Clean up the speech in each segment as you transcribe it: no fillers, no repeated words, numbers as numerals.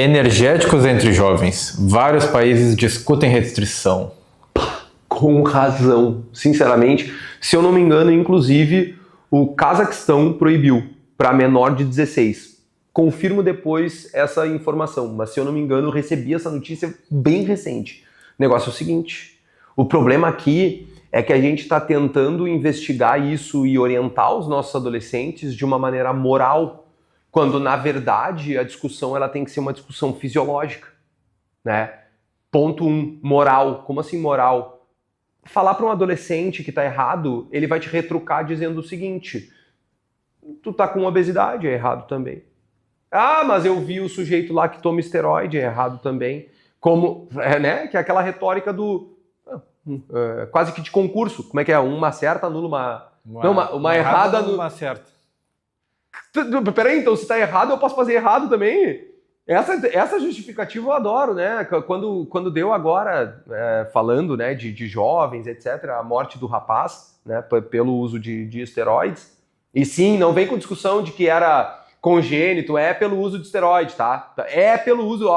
Energéticos entre jovens. Vários países discutem restrição. Com razão, sinceramente. Se eu não me engano, inclusive, o Cazaquistão proibiu para menor de 16. Confirmo depois essa informação, mas se eu não me engano, eu recebi essa notícia bem recente. O negócio é o seguinte, o problema aqui é que a gente está tentando investigar isso e orientar os nossos adolescentes de uma maneira moral, quando, na verdade, a discussão ela tem que ser uma discussão fisiológica, né? Ponto 1, moral. Como assim moral? Falar para um adolescente que está errado, ele vai te retrucar dizendo o seguinte: tu tá com obesidade, é errado também. Ah, mas eu vi o sujeito lá que toma esteroide, é errado também. Como, né? Que é aquela retórica do quase que de concurso. Como é que é? Uma certa anula uma errada anula uma certa. Peraí, então se tá errado, eu posso fazer errado também? Essa justificativa eu adoro, né? Quando deu agora, falando, né, de jovens, etc., a morte do rapaz, né, pelo uso de esteroides. E sim, não vem com discussão de que era congênito, é pelo uso de esteroide, tá? É pelo uso,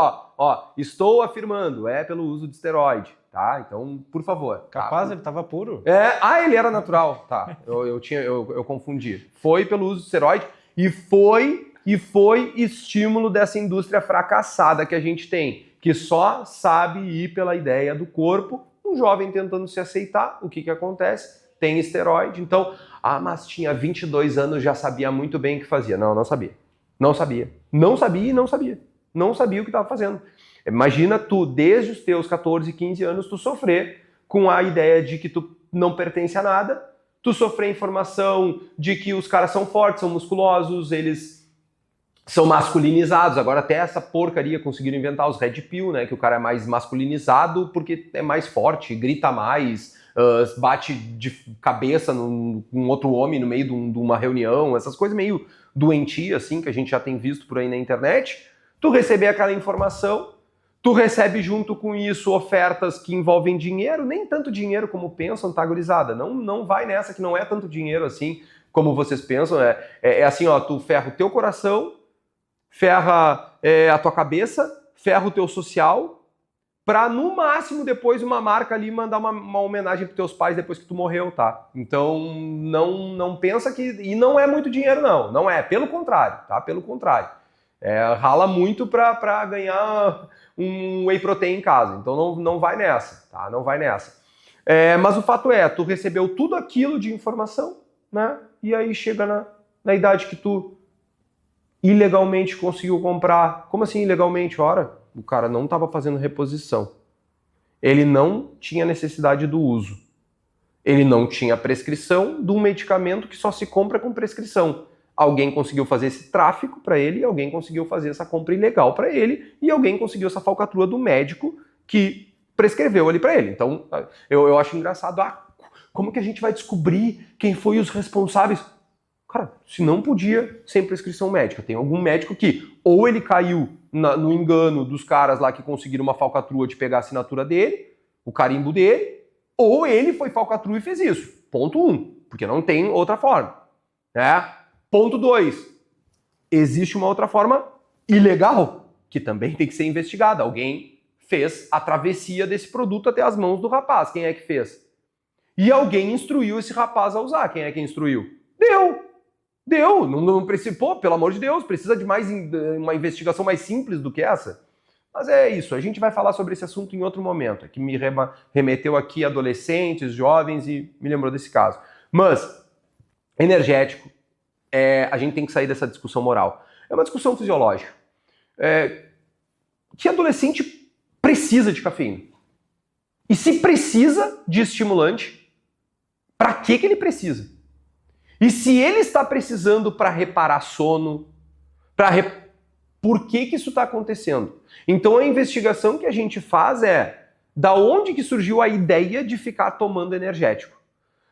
estou afirmando, é pelo uso de esteroide, tá? Então, por favor. Capaz, tá? ele tava puro. Ele era natural, tá? Eu confundi. Foi pelo uso de esteroide e foi estímulo dessa indústria fracassada que a gente tem, que só sabe ir pela ideia do corpo. Um jovem tentando se aceitar, o que acontece? Tem esteroide, então, mas tinha 22 anos, já sabia muito bem o que fazia. Não sabia. Não sabia o que estava fazendo. Imagina tu, desde os teus 14, 15 anos, tu sofrer com a ideia de que tu não pertence a nada, tu sofrer informação de que os caras são fortes, são musculosos, eles são masculinizados. Agora até essa porcaria conseguiram inventar os Red Pill, né? Que o cara é mais masculinizado porque é mais forte, grita mais, bate de cabeça com outro homem no meio de uma reunião, essas coisas meio doentias, assim, que a gente já tem visto por aí na internet. Tu receber aquela informação, tu recebe junto com isso ofertas que envolvem dinheiro, nem tanto dinheiro como pensam, tá, gurizada? Não vai nessa que não é tanto dinheiro assim como vocês pensam. É assim, tu ferra o teu coração, ferra a tua cabeça, ferra o teu social, pra no máximo depois uma marca ali mandar uma homenagem pros teus pais depois que tu morreu, tá? Então não pensa que... E não é muito dinheiro não é, pelo contrário, tá? Pelo contrário. Rala muito pra ganhar um whey protein em casa, então não vai nessa, tá? Não vai nessa. Mas o fato tu recebeu tudo aquilo de informação, né? E aí chega na idade que tu ilegalmente conseguiu comprar. Como assim ilegalmente? Ora, o cara não estava fazendo reposição. Ele não tinha necessidade do uso. Ele não tinha prescrição de um medicamento que só se compra com prescrição. Alguém conseguiu fazer esse tráfico para ele, e alguém conseguiu fazer essa compra ilegal para ele, e alguém conseguiu essa falcatrua do médico que prescreveu ali para ele. Então, eu acho engraçado, como que a gente vai descobrir quem foi os responsáveis? Cara, se não podia sem prescrição médica, tem algum médico que ou ele caiu no engano dos caras lá que conseguiram uma falcatrua de pegar a assinatura dele, o carimbo dele, ou ele foi falcatrua e fez isso. Ponto 1, porque não tem outra forma, né? Ponto 2, existe uma outra forma ilegal, que também tem que ser investigada. Alguém fez a travessia desse produto até as mãos do rapaz. Quem é que fez? E alguém instruiu esse rapaz a usar. Quem é que instruiu? Deu. Não precisa, pelo amor de Deus, precisa de uma investigação mais simples do que essa. Mas é isso, a gente vai falar sobre esse assunto em outro momento, que me remeteu aqui a adolescentes, jovens e me lembrou desse caso. Mas, energético, a gente tem que sair dessa discussão moral. É uma discussão fisiológica. Que adolescente precisa de cafeína? E se precisa de estimulante, para que ele precisa? E se ele está precisando para reparar sono, por que isso está acontecendo? Então a investigação que a gente faz da onde que surgiu a ideia de ficar tomando energético?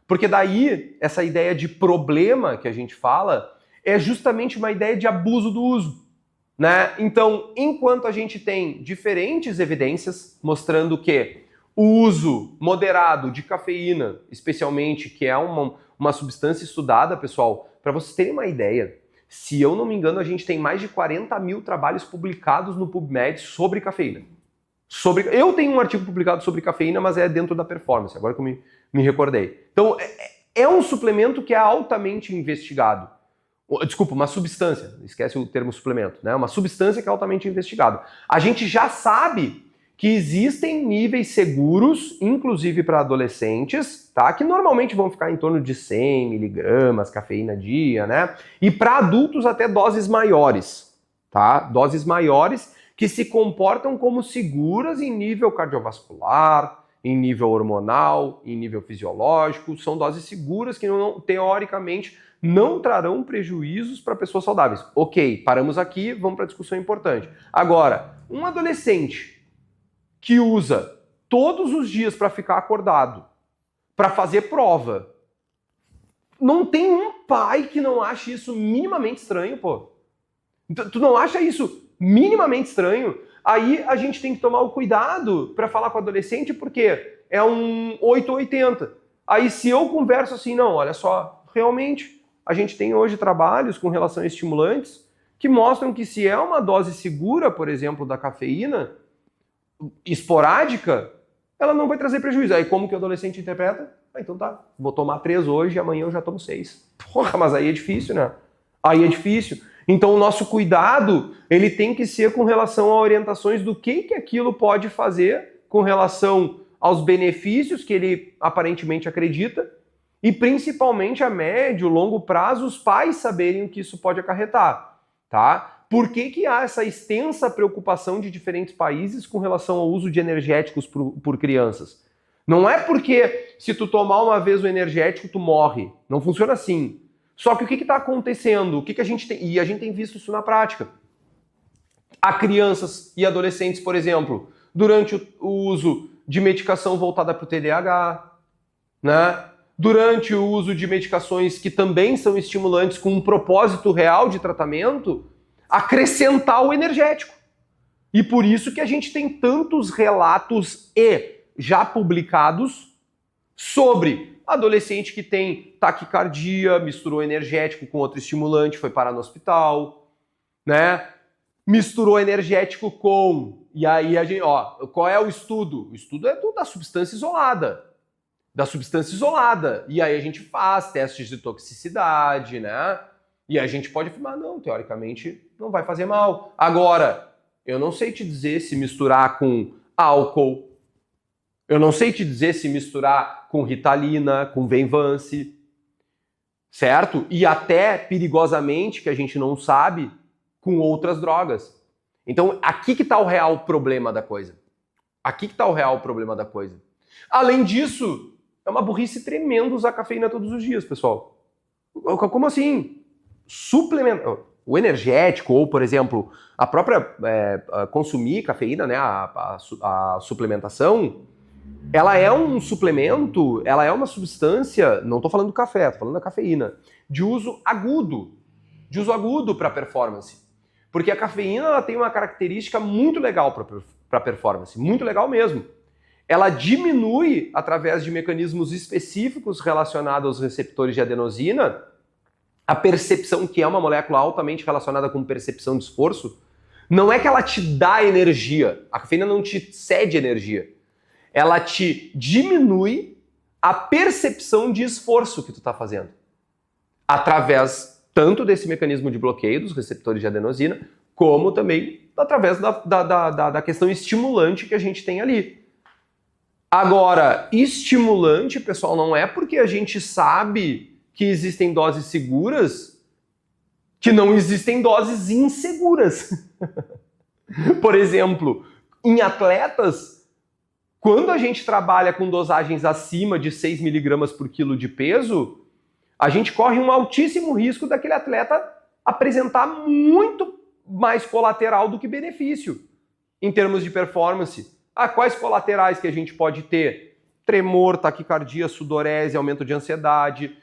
Porque daí, essa ideia de problema que a gente fala é justamente uma ideia de abuso do uso, né? Então, enquanto a gente tem diferentes evidências mostrando que o uso moderado de cafeína, especialmente, que é uma substância estudada, pessoal, para vocês terem uma ideia, Se eu não me engano, a gente tem mais de 40 mil trabalhos publicados no PubMed sobre cafeína. Eu tenho um artigo publicado sobre cafeína, mas é dentro da performance, agora que eu me recordei. Então, é um suplemento que é altamente investigado. Desculpa, uma substância, esquece o termo suplemento, né? Uma substância que é altamente investigada. A gente já sabe que existem níveis seguros, inclusive para adolescentes, tá? Que normalmente vão ficar em torno de 100 miligramas cafeína dia, né? E para adultos até doses maiores, tá? Doses maiores que se comportam como seguras em nível cardiovascular, em nível hormonal, em nível fisiológico. São doses seguras que teoricamente não trarão prejuízos para pessoas saudáveis. Ok, paramos aqui, vamos para a discussão importante. Agora, um adolescente que usa todos os dias para ficar acordado, para fazer prova, não tem um pai que não ache isso minimamente estranho, pô. Tu não acha isso minimamente estranho? Aí a gente tem que tomar o cuidado para falar com o adolescente, porque é um 880. Aí se eu converso assim, não, olha só, realmente a gente tem hoje trabalhos com relação a estimulantes que mostram que se é uma dose segura, por exemplo, da cafeína, esporádica, ela não vai trazer prejuízo. Aí como que o adolescente interpreta? Ah, então tá, vou tomar 3 hoje e amanhã eu já tomo 6. Porra, mas aí é difícil, né? Aí é difícil. Então o nosso cuidado, ele tem que ser com relação a orientações do que aquilo pode fazer com relação aos benefícios que ele aparentemente acredita e principalmente a médio, longo prazo, os pais saberem o que isso pode acarretar, tá? Por que há essa extensa preocupação de diferentes países com relação ao uso de energéticos por crianças? Não é porque se tu tomar uma vez o energético, tu morre. Não funciona assim. Só que o que está acontecendo? O que a gente tem? E a gente tem visto isso na prática. Há crianças e adolescentes, por exemplo, durante o uso de medicação voltada para o TDAH, né? Durante o uso de medicações que também são estimulantes com um propósito real de tratamento, acrescentar o energético. E por isso que a gente tem tantos relatos já publicados sobre adolescente que tem taquicardia, misturou energético com outro estimulante, foi parar no hospital, né? Misturou energético com... E aí a gente, qual é o estudo? O estudo é da substância isolada. Da substância isolada. E aí a gente faz testes de toxicidade, né? E a gente pode afirmar, não, teoricamente não vai fazer mal. Agora, eu não sei te dizer se misturar com álcool, eu não sei te dizer se misturar com Ritalina, com Venvance, certo? E até, perigosamente, que a gente não sabe, com outras drogas. Então, aqui que está o real problema da coisa. Aqui que está o real problema da coisa. Além disso, é uma burrice tremenda usar cafeína todos os dias, pessoal. Como assim? O energético, ou, por exemplo, a própria consumir cafeína, né, a suplementação, ela é um suplemento, ela é uma substância, não estou falando do café, estou falando da cafeína, de uso agudo para performance. Porque a cafeína ela tem uma característica muito legal para performance, muito legal mesmo. Ela diminui, através de mecanismos específicos relacionados aos receptores de adenosina, a percepção, que é uma molécula altamente relacionada com percepção de esforço. Não é que ela te dá energia, a cafeína não te cede energia. Ela te diminui a percepção de esforço que tu está fazendo. Através tanto desse mecanismo de bloqueio dos receptores de adenosina, como também através da questão estimulante que a gente tem ali. Agora, estimulante, pessoal, não é porque a gente sabe que existem doses seguras que não existem doses inseguras. Por exemplo, em atletas, quando a gente trabalha com dosagens acima de 6 miligramas por quilo de peso, a gente corre um altíssimo risco daquele atleta apresentar muito mais colateral do que benefício em termos de performance. Quais colaterais que a gente pode ter? Tremor, taquicardia, sudorese, aumento de ansiedade,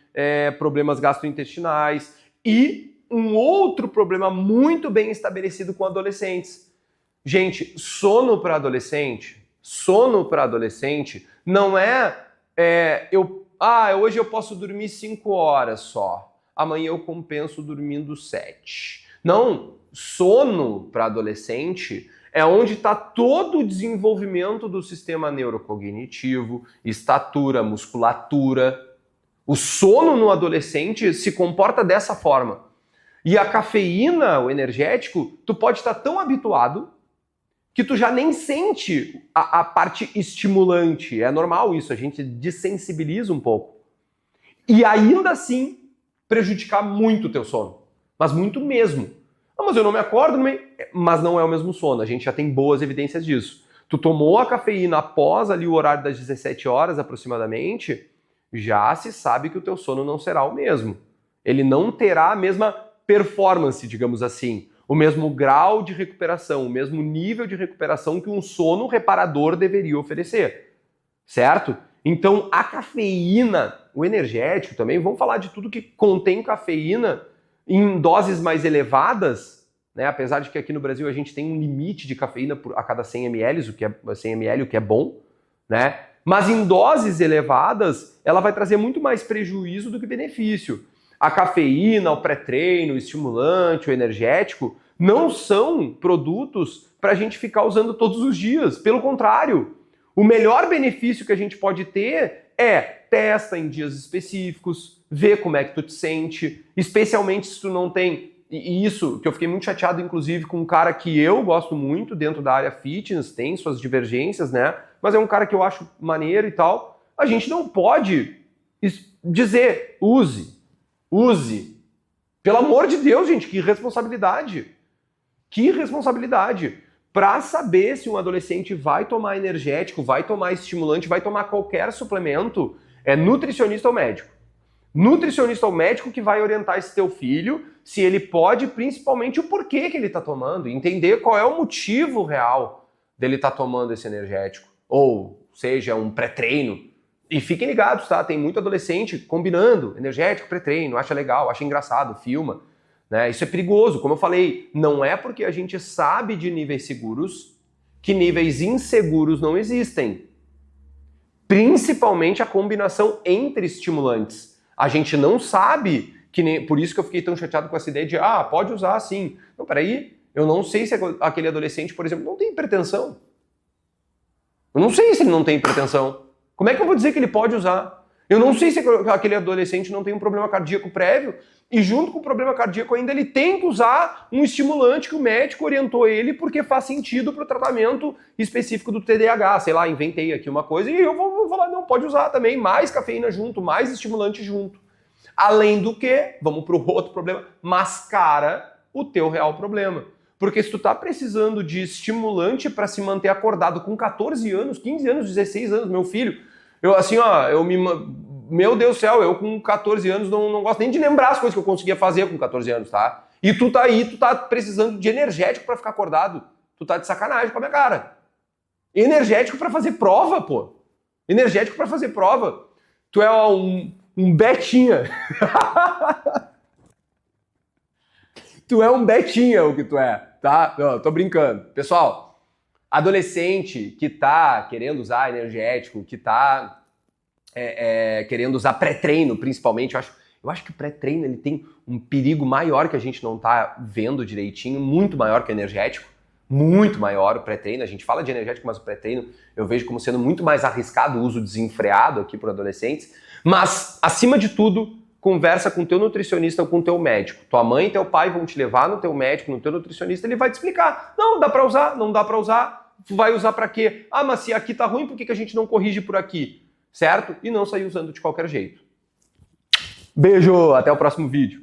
problemas gastrointestinais e um outro problema muito bem estabelecido com adolescentes. Gente, sono para adolescente não é, hoje eu posso dormir 5 horas só. amanhã eu compenso dormindo 7. Não, sono para adolescente é onde está todo o desenvolvimento do sistema neurocognitivo, estatura, musculatura. O sono no adolescente se comporta dessa forma. E a cafeína, o energético, tu pode estar tão habituado que tu já nem sente a parte estimulante. É normal isso, a gente desensibiliza um pouco. E ainda assim prejudicar muito o teu sono. Mas muito mesmo. Ah, mas eu não me acordo, mas não é o mesmo sono. A gente já tem boas evidências disso. Tu tomou a cafeína após ali o horário das 17 horas aproximadamente, já se sabe que o teu sono não será o mesmo. Ele não terá a mesma performance, digamos assim, o mesmo grau de recuperação, o mesmo nível de recuperação que um sono reparador deveria oferecer, certo? Então a cafeína, o energético também, vamos falar de tudo que contém cafeína em doses mais elevadas, né? Apesar de que aqui no Brasil a gente tem um limite de cafeína a cada 100 ml, o que é bom, né? Mas em doses elevadas, ela vai trazer muito mais prejuízo do que benefício. A cafeína, o pré-treino, o estimulante, o energético, não são produtos para a gente ficar usando todos os dias. Pelo contrário, o melhor benefício que a gente pode ter é testa em dias específicos, vê como é que tu te sente, especialmente se tu não tem... E isso, que eu fiquei muito chateado, inclusive, com um cara que eu gosto muito dentro da área fitness, tem suas divergências, né? Mas é um cara que eu acho maneiro e tal. A gente não pode dizer, use. Pelo amor de Deus, gente, que irresponsabilidade. Que irresponsabilidade. Para saber se um adolescente vai tomar energético, vai tomar estimulante, vai tomar qualquer suplemento, é nutricionista ou médico. Nutricionista ou médico que vai orientar esse teu filho, se ele pode, principalmente o porquê que ele está tomando, entender qual é o motivo real dele estar tomando esse energético. Ou seja, um pré-treino. E fiquem ligados, tá? Tem muito adolescente combinando energético, pré-treino, acha legal, acha engraçado, filma. Né? Isso é perigoso. Como eu falei, não é porque a gente sabe de níveis seguros que níveis inseguros não existem. Principalmente a combinação entre estimulantes. A gente não sabe, por isso que eu fiquei tão chateado com essa ideia de, pode usar sim. Não, peraí, eu não sei se aquele adolescente, por exemplo, não tem hipertensão. Eu não sei se ele não tem hipertensão. Como é que eu vou dizer que ele pode usar? Eu não sei se aquele adolescente não tem um problema cardíaco prévio e junto com o problema cardíaco ainda ele tem que usar um estimulante que o médico orientou ele porque faz sentido para o tratamento específico do TDAH. Sei lá, inventei aqui uma coisa e eu vou falar, não, pode usar também, mais cafeína junto, mais estimulante junto. Além do que, vamos para o outro problema, mascara o teu real problema. Porque se tu tá precisando de estimulante para se manter acordado com 14 anos, 15 anos, 16 anos, meu filho, meu Deus do céu, eu com 14 anos não gosto nem de lembrar as coisas que eu conseguia fazer com 14 anos, tá? E tu tá aí, tu tá precisando de energético para ficar acordado. Tu tá de sacanagem com a minha cara. Energético para fazer prova, pô. Energético para fazer prova. Tu é um betinha. Tu é um betinha o que tu é, tá? Não, tô brincando. Pessoal, adolescente que tá querendo usar energético, que tá querendo usar pré-treino, principalmente, eu acho que o pré-treino ele tem um perigo maior que a gente não tá vendo direitinho, muito maior que o energético, muito maior o pré-treino. A gente fala de energético, mas o pré-treino eu vejo como sendo muito mais arriscado o uso desenfreado aqui para adolescentes. Mas, acima de tudo, conversa com o teu nutricionista ou com o teu médico. Tua mãe e teu pai vão te levar no teu médico, no teu nutricionista, ele vai te explicar. Não, dá para usar, não dá para usar. Tu vai usar para quê? Mas se aqui tá ruim, por que a gente não corrige por aqui? Certo? E não sair usando de qualquer jeito. Beijo, até o próximo vídeo.